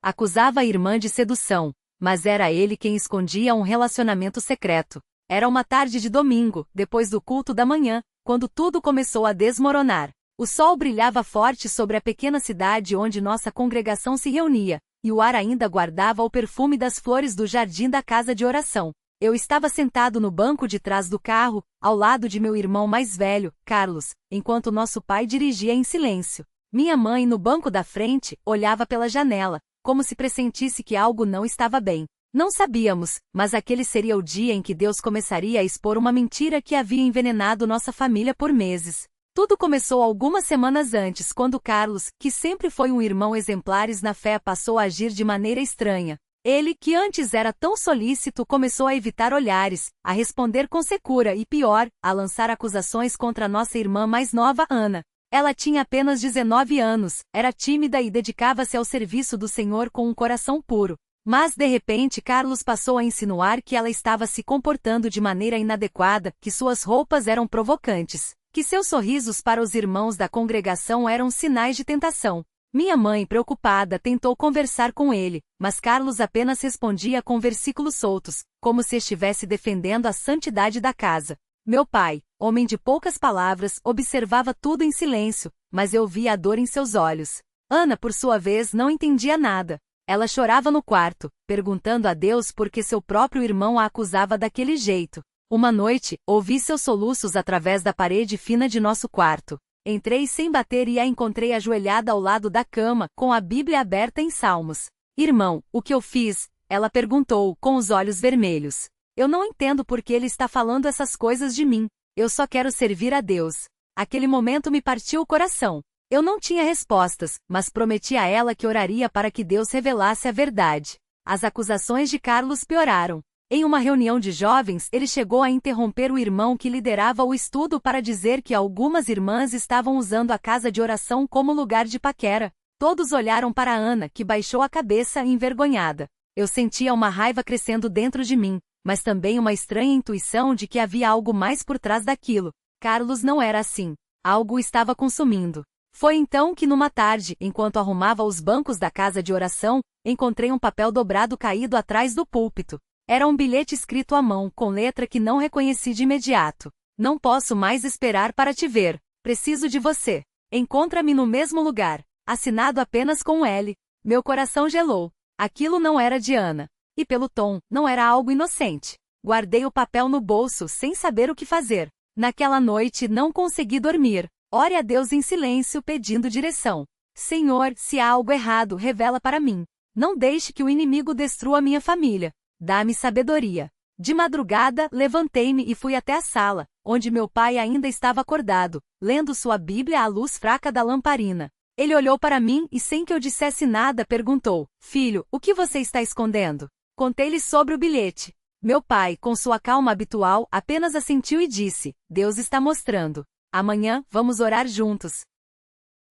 Acusava a irmã de sedução, mas era ele quem escondia um relacionamento secreto. Era uma tarde de domingo, depois do culto da manhã, quando tudo começou a desmoronar. O sol brilhava forte sobre a pequena cidade onde nossa congregação se reunia, e o ar ainda guardava o perfume das flores do jardim da casa de oração. Eu estava sentado no banco de trás do carro, ao lado de meu irmão mais velho, Carlos, enquanto nosso pai dirigia em silêncio. Minha mãe, no banco da frente, olhava pela janela, como se pressentisse que algo não estava bem. Não sabíamos, mas aquele seria o dia em que Deus começaria a expor uma mentira que havia envenenado nossa família por meses. Tudo começou algumas semanas antes, quando Carlos, que sempre foi um irmão exemplar na fé, passou a agir de maneira estranha. Ele, que antes era tão solícito, começou a evitar olhares, a responder com secura e, pior, a lançar acusações contra nossa irmã mais nova, Ana. Ela tinha apenas 19 anos, era tímida e dedicava-se ao serviço do Senhor com um coração puro. Mas, de repente, Carlos passou a insinuar que ela estava se comportando de maneira inadequada, que suas roupas eram provocantes, que seus sorrisos para os irmãos da congregação eram sinais de tentação. Minha mãe, preocupada, tentou conversar com ele, mas Carlos apenas respondia com versículos soltos, como se estivesse defendendo a santidade da casa. Meu pai, homem de poucas palavras, observava tudo em silêncio, mas eu via a dor em seus olhos. Ana, por sua vez, não entendia nada. Ela chorava no quarto, perguntando a Deus por que seu próprio irmão a acusava daquele jeito. Uma noite, ouvi seus soluços através da parede fina de nosso quarto. Entrei sem bater e a encontrei ajoelhada ao lado da cama, com a Bíblia aberta em Salmos. Irmão, o que eu fiz? Ela perguntou, com os olhos vermelhos. Eu não entendo por que ele está falando essas coisas de mim. Eu só quero servir a Deus. Aquele momento me partiu o coração. Eu não tinha respostas, mas prometi a ela que oraria para que Deus revelasse a verdade. As acusações de Carlos pioraram. Em uma reunião de jovens, ele chegou a interromper o irmão que liderava o estudo para dizer que algumas irmãs estavam usando a casa de oração como lugar de paquera. Todos olharam para Ana, que baixou a cabeça envergonhada. Eu sentia uma raiva crescendo dentro de mim, mas também uma estranha intuição de que havia algo mais por trás daquilo. Carlos não era assim. Algo o estava consumindo. Foi então que numa tarde, enquanto arrumava os bancos da casa de oração, encontrei um papel dobrado caído atrás do púlpito. Era um bilhete escrito à mão, com letra que não reconheci de imediato. Não posso mais esperar para te ver. Preciso de você. Encontra-me no mesmo lugar. Assinado apenas com um L. Meu coração gelou. Aquilo não era de Ana. E pelo tom, não era algo inocente. Guardei o papel no bolso, sem saber o que fazer. Naquela noite não consegui dormir. Ore a Deus em silêncio, pedindo direção. Senhor, se há algo errado, revela para mim. Não deixe que o inimigo destrua minha família. Dá-me sabedoria. De madrugada, levantei-me e fui até a sala, onde meu pai ainda estava acordado, lendo sua Bíblia à luz fraca da lamparina. Ele olhou para mim e, sem que eu dissesse nada, perguntou: Filho, o que você está escondendo? Contei-lhe sobre o bilhete. Meu pai, com sua calma habitual, apenas assentiu e disse: Deus está mostrando. Amanhã, vamos orar juntos.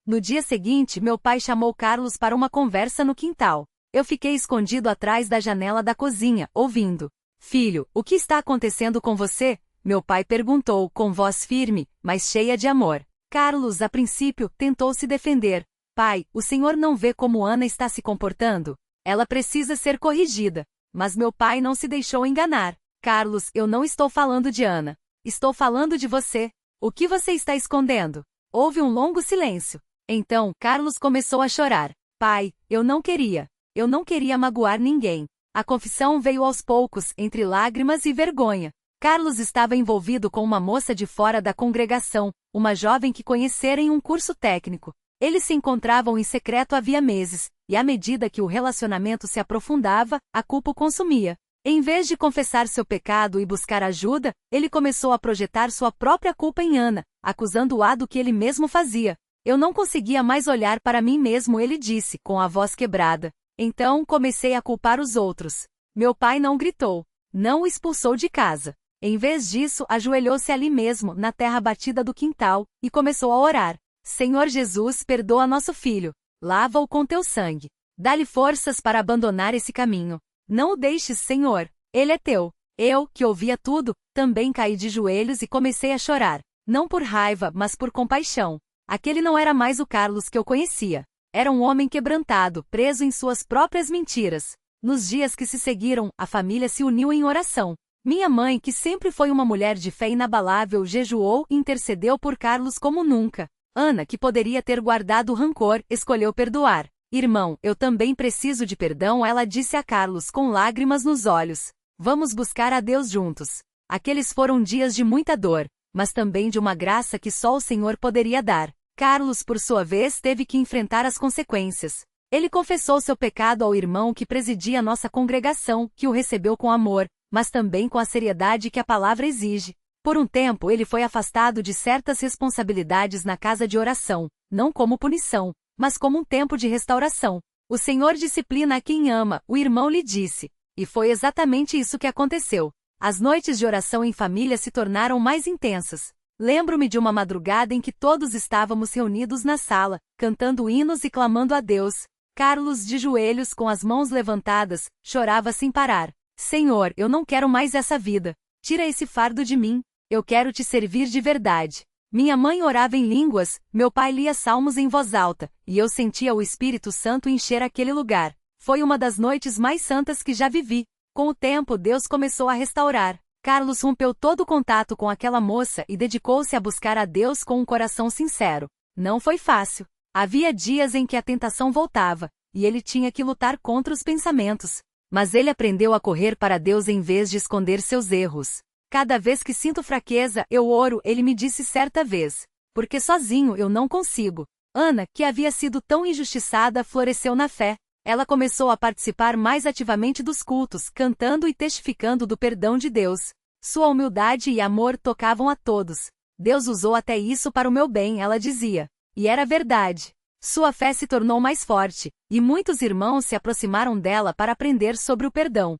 No dia seguinte, meu pai chamou Carlos para uma conversa no quintal. Eu fiquei escondido atrás da janela da cozinha, ouvindo. Filho, o que está acontecendo com você? Meu pai perguntou, com voz firme, mas cheia de amor. Carlos, a princípio, tentou se defender. Pai, o senhor não vê como Ana está se comportando? Ela precisa ser corrigida. Mas meu pai não se deixou enganar. Carlos, eu não estou falando de Ana. Estou falando de você. O que você está escondendo? Houve um longo silêncio. Então, Carlos começou a chorar. Pai, eu não queria. Eu não queria magoar ninguém. A confissão veio aos poucos, entre lágrimas e vergonha. Carlos estava envolvido com uma moça de fora da congregação, uma jovem que conhecera em um curso técnico. Eles se encontravam em secreto havia meses, e à medida que o relacionamento se aprofundava, a culpa o consumia. Em vez de confessar seu pecado e buscar ajuda, ele começou a projetar sua própria culpa em Ana, acusando-a do que ele mesmo fazia. Eu não conseguia mais olhar para mim mesmo, ele disse, com a voz quebrada. Então comecei a culpar os outros. Meu pai não gritou. Não o expulsou de casa. Em vez disso, ajoelhou-se ali mesmo, na terra batida do quintal, e começou a orar. Senhor Jesus, perdoa nosso filho. Lava-o com teu sangue. Dá-lhe forças para abandonar esse caminho. Não o deixes, Senhor. Ele é teu. Eu, que ouvia tudo, também caí de joelhos e comecei a chorar. Não por raiva, mas por compaixão. Aquele não era mais o Carlos que eu conhecia. Era um homem quebrantado, preso em suas próprias mentiras. Nos dias que se seguiram, a família se uniu em oração. Minha mãe, que sempre foi uma mulher de fé inabalável, jejuou e intercedeu por Carlos como nunca. Ana, que poderia ter guardado rancor, escolheu perdoar. Irmão, eu também preciso de perdão, ela disse a Carlos com lágrimas nos olhos. Vamos buscar a Deus juntos. Aqueles foram dias de muita dor, mas também de uma graça que só o Senhor poderia dar. Carlos, por sua vez, teve que enfrentar as consequências. Ele confessou seu pecado ao irmão que presidia nossa congregação, que o recebeu com amor, mas também com a seriedade que a palavra exige. Por um tempo ele foi afastado de certas responsabilidades na casa de oração, não como punição, mas como um tempo de restauração. O Senhor disciplina a quem ama, o irmão lhe disse. E foi exatamente isso que aconteceu. As noites de oração em família se tornaram mais intensas. Lembro-me de uma madrugada em que todos estávamos reunidos na sala, cantando hinos e clamando a Deus. Carlos, de joelhos com as mãos levantadas, chorava sem parar. Senhor, eu não quero mais essa vida. Tira esse fardo de mim. Eu quero te servir de verdade. Minha mãe orava em línguas, meu pai lia salmos em voz alta, e eu sentia o Espírito Santo encher aquele lugar. Foi uma das noites mais santas que já vivi. Com o tempo, Deus começou a restaurar. Carlos rompeu todo o contato com aquela moça e dedicou-se a buscar a Deus com um coração sincero. Não foi fácil. Havia dias em que a tentação voltava, e ele tinha que lutar contra os pensamentos. Mas ele aprendeu a correr para Deus em vez de esconder seus erros. Cada vez que sinto fraqueza, eu oro, ele me disse certa vez. Porque sozinho eu não consigo. Ana, que havia sido tão injustiçada, floresceu na fé. Ela começou a participar mais ativamente dos cultos, cantando e testificando do perdão de Deus. Sua humildade e amor tocavam a todos. Deus usou até isso para o meu bem, ela dizia. E era verdade. Sua fé se tornou mais forte, e muitos irmãos se aproximaram dela para aprender sobre o perdão.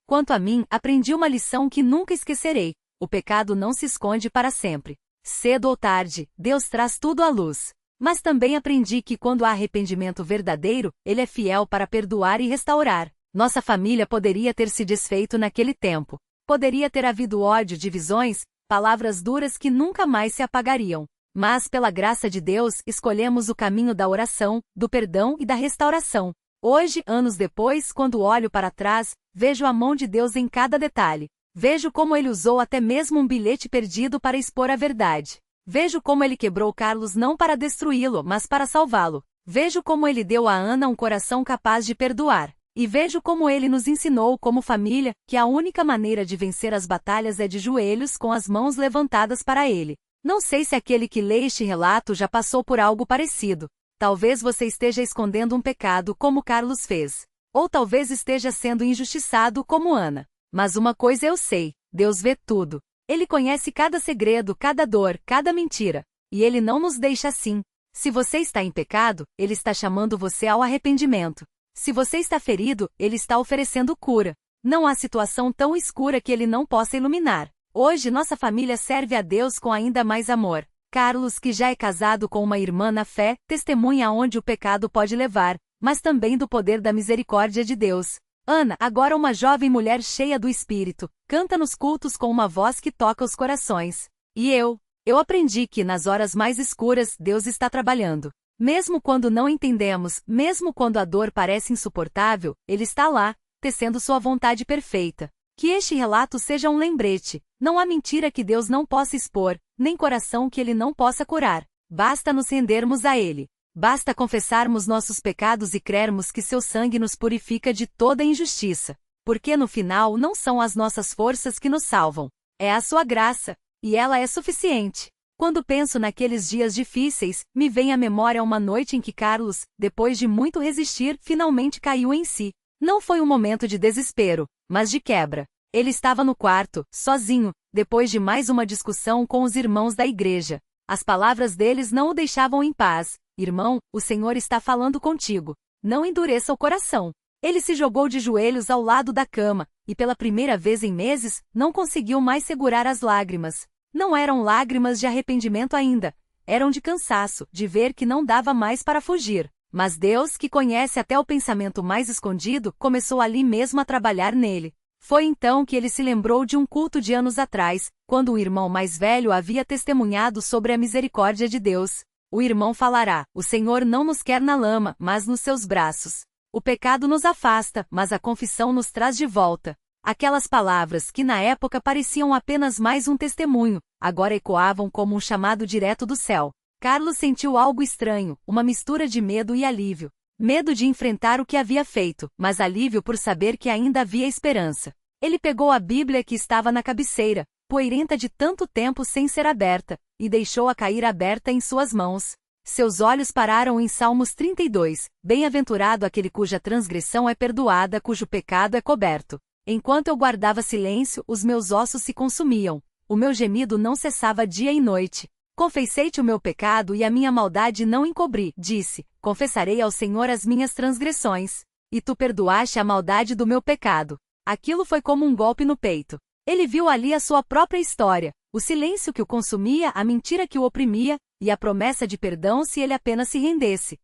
Quanto a mim, aprendi uma lição que nunca esquecerei. O pecado não se esconde para sempre. Cedo ou tarde, Deus traz tudo à luz. Mas também aprendi que quando há arrependimento verdadeiro, Ele é fiel para perdoar e restaurar. Nossa família poderia ter se desfeito naquele tempo. Poderia ter havido ódio, divisões, palavras duras que nunca mais se apagariam. Mas, pela graça de Deus, escolhemos o caminho da oração, do perdão e da restauração. Hoje, anos depois, quando olho para trás, vejo a mão de Deus em cada detalhe. Vejo como Ele usou até mesmo um bilhete perdido para expor a verdade. Vejo como Ele quebrou Carlos não para destruí-lo, mas para salvá-lo. Vejo como Ele deu a Ana um coração capaz de perdoar. E vejo como Ele nos ensinou como família, que a única maneira de vencer as batalhas é de joelhos com as mãos levantadas para Ele. Não sei se aquele que lê este relato já passou por algo parecido. Talvez você esteja escondendo um pecado como Carlos fez. Ou talvez esteja sendo injustiçado como Ana. Mas uma coisa eu sei, Deus vê tudo. Ele conhece cada segredo, cada dor, cada mentira. E Ele não nos deixa assim. Se você está em pecado, Ele está chamando você ao arrependimento. Se você está ferido, Ele está oferecendo cura. Não há situação tão escura que Ele não possa iluminar. Hoje nossa família serve a Deus com ainda mais amor. Carlos, que já é casado com uma irmã na fé, testemunha aonde o pecado pode levar, mas também do poder da misericórdia de Deus. Ana, agora uma jovem mulher cheia do Espírito, canta nos cultos com uma voz que toca os corações. E eu aprendi que nas horas mais escuras Deus está trabalhando. Mesmo quando não entendemos, mesmo quando a dor parece insuportável, Ele está lá, tecendo sua vontade perfeita. Que este relato seja um lembrete. Não há mentira que Deus não possa expor, nem coração que Ele não possa curar. Basta nos rendermos a Ele. Basta confessarmos nossos pecados e crermos que seu sangue nos purifica de toda injustiça. Porque no final não são as nossas forças que nos salvam. É a sua graça. E ela é suficiente. Quando penso naqueles dias difíceis, me vem à memória uma noite em que Carlos, depois de muito resistir, finalmente caiu em si. Não foi um momento de desespero, mas de quebra. Ele estava no quarto, sozinho, depois de mais uma discussão com os irmãos da igreja. As palavras deles não o deixavam em paz. Irmão, o Senhor está falando contigo. Não endureça o coração. Ele se jogou de joelhos ao lado da cama, e pela primeira vez em meses, não conseguiu mais segurar as lágrimas. Não eram lágrimas de arrependimento ainda. Eram de cansaço, de ver que não dava mais para fugir. Mas Deus, que conhece até o pensamento mais escondido, começou ali mesmo a trabalhar nele. Foi então que ele se lembrou de um culto de anos atrás, quando o irmão mais velho havia testemunhado sobre a misericórdia de Deus. O irmão falará: o Senhor não nos quer na lama, mas nos seus braços. O pecado nos afasta, mas a confissão nos traz de volta. Aquelas palavras que na época pareciam apenas mais um testemunho, agora ecoavam como um chamado direto do céu. Carlos sentiu algo estranho, uma mistura de medo e alívio. Medo de enfrentar o que havia feito, mas alívio por saber que ainda havia esperança. Ele pegou a Bíblia que estava na cabeceira, poeirenta de tanto tempo sem ser aberta, e deixou-a cair aberta em suas mãos. Seus olhos pararam em Salmos 32, bem-aventurado aquele cuja transgressão é perdoada, cujo pecado é coberto. Enquanto eu guardava silêncio, os meus ossos se consumiam. O meu gemido não cessava dia e noite. Confessei-te o meu pecado e a minha maldade não encobri, disse. Confessarei ao Senhor as minhas transgressões. E tu perdoaste a maldade do meu pecado. Aquilo foi como um golpe no peito. Ele viu ali a sua própria história, o silêncio que o consumia, a mentira que o oprimia, e a promessa de perdão se ele apenas se rendesse.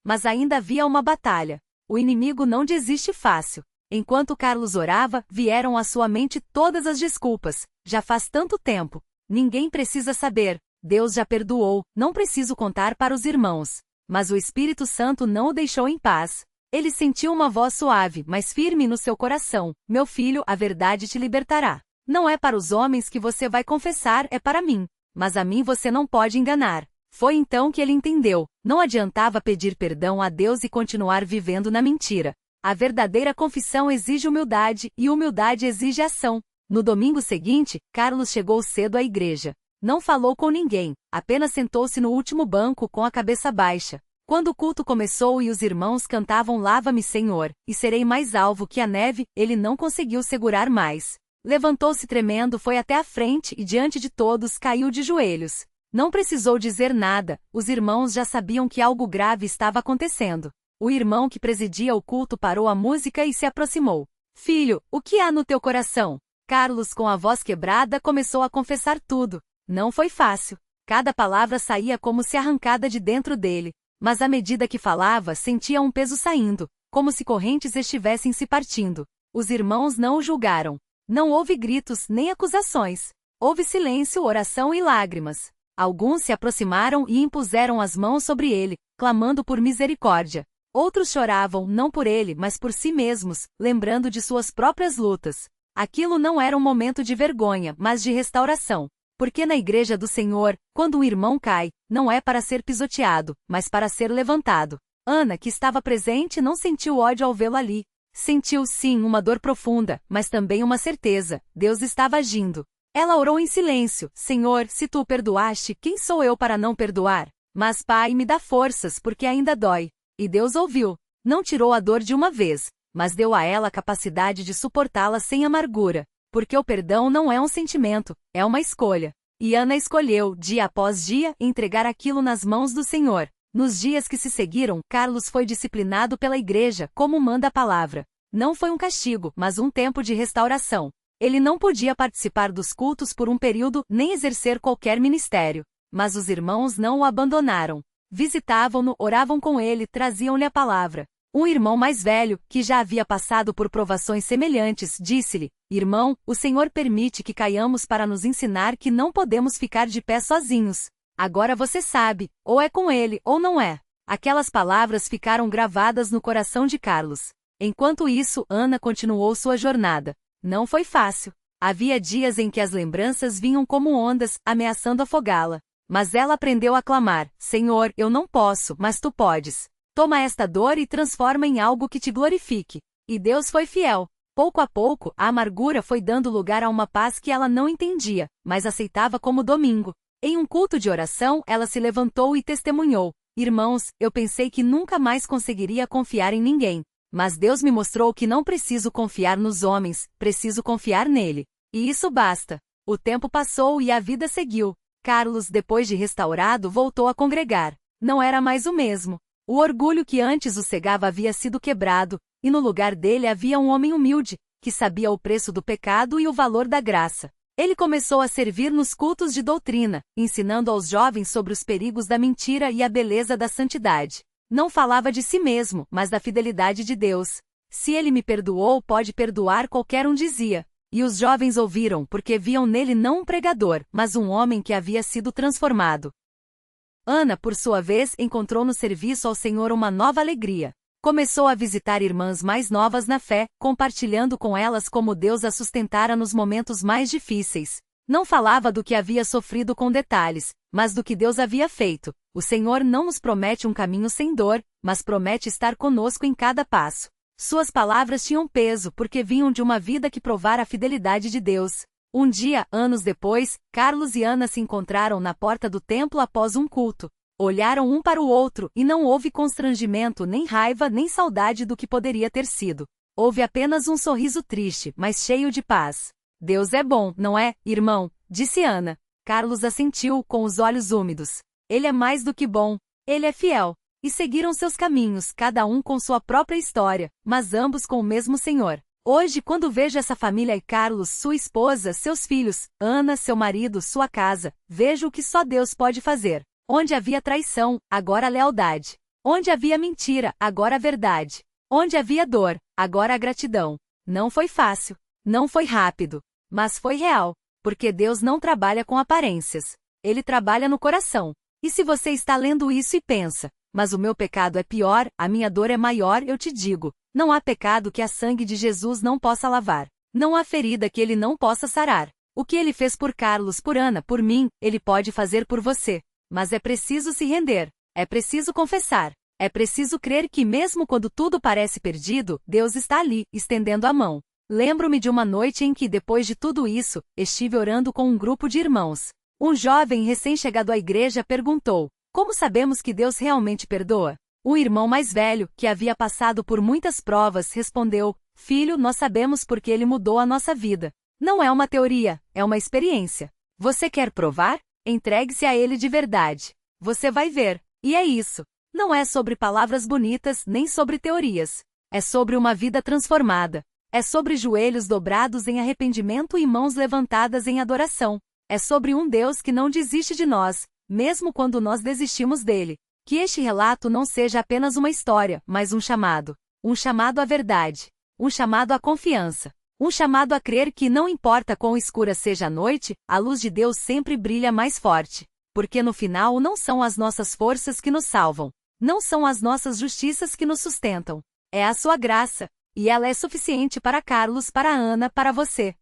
Mas ainda havia uma batalha. O inimigo não desiste fácil. Enquanto Carlos orava, vieram à sua mente todas as desculpas. Já faz tanto tempo. Ninguém precisa saber. Deus já perdoou. Não preciso contar para os irmãos. Mas o Espírito Santo não o deixou em paz. Ele sentiu uma voz suave, mas firme no seu coração. Meu filho, a verdade te libertará. Não é para os homens que você vai confessar, é para mim. Mas a mim você não pode enganar. Foi então que ele entendeu. Não adiantava pedir perdão a Deus e continuar vivendo na mentira. A verdadeira confissão exige humildade, e humildade exige ação. No domingo seguinte, Carlos chegou cedo à igreja. Não falou com ninguém, apenas sentou-se no último banco com a cabeça baixa. Quando o culto começou e os irmãos cantavam Lava-me, Senhor, e serei mais alvo que a neve, ele não conseguiu segurar mais. Levantou-se tremendo, foi até a frente e diante de todos caiu de joelhos. Não precisou dizer nada, os irmãos já sabiam que algo grave estava acontecendo. O irmão que presidia o culto parou a música e se aproximou. Filho, o que há no teu coração? Carlos, com a voz quebrada, começou a confessar tudo. Não foi fácil. Cada palavra saía como se arrancada de dentro dele. Mas à medida que falava, sentia um peso saindo, como se correntes estivessem se partindo. Os irmãos não o julgaram. Não houve gritos nem acusações. Houve silêncio, oração e lágrimas. Alguns se aproximaram e impuseram as mãos sobre ele, clamando por misericórdia. Outros choravam, não por ele, mas por si mesmos, lembrando de suas próprias lutas. Aquilo não era um momento de vergonha, mas de restauração. Porque na igreja do Senhor, quando um irmão cai, não é para ser pisoteado, mas para ser levantado. Ana, que estava presente, não sentiu ódio ao vê-lo ali. Sentiu sim uma dor profunda, mas também uma certeza: Deus estava agindo. Ela orou em silêncio: Senhor, se tu o perdoaste, quem sou eu para não perdoar? Mas Pai, me dá forças, porque ainda dói. E Deus ouviu. Não tirou a dor de uma vez, mas deu a ela a capacidade de suportá-la sem amargura. Porque o perdão não é um sentimento, é uma escolha. E Ana escolheu, dia após dia, entregar aquilo nas mãos do Senhor. Nos dias que se seguiram, Carlos foi disciplinado pela igreja, como manda a palavra. Não foi um castigo, mas um tempo de restauração. Ele não podia participar dos cultos por um período, nem exercer qualquer ministério. Mas os irmãos não o abandonaram. Visitavam-no, oravam com ele, traziam-lhe a palavra. Um irmão mais velho, que já havia passado por provações semelhantes, disse-lhe: Irmão, o Senhor permite que caiamos para nos ensinar que não podemos ficar de pé sozinhos. Agora você sabe, ou é com ele, ou não é. Aquelas palavras ficaram gravadas no coração de Carlos. Enquanto isso, Ana continuou sua jornada. Não foi fácil. Havia dias em que as lembranças vinham como ondas, ameaçando afogá-la. Mas ela aprendeu a clamar: Senhor, eu não posso, mas tu podes. Toma esta dor e transforma em algo que te glorifique. E Deus foi fiel. Pouco a pouco, a amargura foi dando lugar a uma paz que ela não entendia, mas aceitava como domingo. Em um culto de oração, ela se levantou e testemunhou: Irmãos, eu pensei que nunca mais conseguiria confiar em ninguém. Mas Deus me mostrou que não preciso confiar nos homens, preciso confiar nele. E isso basta. O tempo passou e a vida seguiu. Carlos, depois de restaurado, voltou a congregar. Não era mais o mesmo. O orgulho que antes o cegava havia sido quebrado, e no lugar dele havia um homem humilde, que sabia o preço do pecado e o valor da graça. Ele começou a servir nos cultos de doutrina, ensinando aos jovens sobre os perigos da mentira e a beleza da santidade. Não falava de si mesmo, mas da fidelidade de Deus. Se ele me perdoou, pode perdoar qualquer um, dizia. E os jovens ouviram, porque viam nele não um pregador, mas um homem que havia sido transformado. Ana, por sua vez, encontrou no serviço ao Senhor uma nova alegria. Começou a visitar irmãs mais novas na fé, compartilhando com elas como Deus a sustentara nos momentos mais difíceis. Não falava do que havia sofrido com detalhes, mas do que Deus havia feito. O Senhor não nos promete um caminho sem dor, mas promete estar conosco em cada passo. Suas palavras tinham peso porque vinham de uma vida que provara a fidelidade de Deus. Um dia, anos depois, Carlos e Ana se encontraram na porta do templo após um culto. Olharam um para o outro e não houve constrangimento, nem raiva, nem saudade do que poderia ter sido. Houve apenas um sorriso triste, mas cheio de paz. Deus é bom, não é, irmão? Disse Ana. Carlos assentiu, com os olhos úmidos. Ele é mais do que bom. Ele é fiel. E seguiram seus caminhos, cada um com sua própria história, mas ambos com o mesmo Senhor. Hoje, quando vejo essa família e Carlos, sua esposa, seus filhos, Ana, seu marido, sua casa, vejo o que só Deus pode fazer. Onde havia traição, agora a lealdade. Onde havia mentira, agora a verdade. Onde havia dor, agora a gratidão. Não foi fácil, não foi rápido, mas foi real, porque Deus não trabalha com aparências. Ele trabalha no coração. E se você está lendo isso e pensa, mas o meu pecado é pior, a minha dor é maior, eu te digo, não há pecado que a sangue de Jesus não possa lavar. Não há ferida que ele não possa sarar. O que ele fez por Carlos, por Ana, por mim, ele pode fazer por você. Mas é preciso se render. É preciso confessar. É preciso crer que mesmo quando tudo parece perdido, Deus está ali, estendendo a mão. Lembro-me de uma noite em que, depois de tudo isso, estive orando com um grupo de irmãos. Um jovem recém-chegado à igreja perguntou: como sabemos que Deus realmente perdoa? Um irmão mais velho, que havia passado por muitas provas, respondeu: filho, nós sabemos porque ele mudou a nossa vida. Não é uma teoria, é uma experiência. Você quer provar? Entregue-se a ele de verdade. Você vai ver. E é isso. Não é sobre palavras bonitas, nem sobre teorias. É sobre uma vida transformada. É sobre joelhos dobrados em arrependimento e mãos levantadas em adoração. É sobre um Deus que não desiste de nós, mesmo quando nós desistimos dele. Que este relato não seja apenas uma história, mas um chamado. Um chamado à verdade. Um chamado à confiança. Um chamado a crer que não importa quão escura seja a noite, a luz de Deus sempre brilha mais forte. Porque no final não são as nossas forças que nos salvam. Não são as nossas justiças que nos sustentam. É a sua graça. E ela é suficiente para Carlos, para Ana, para você.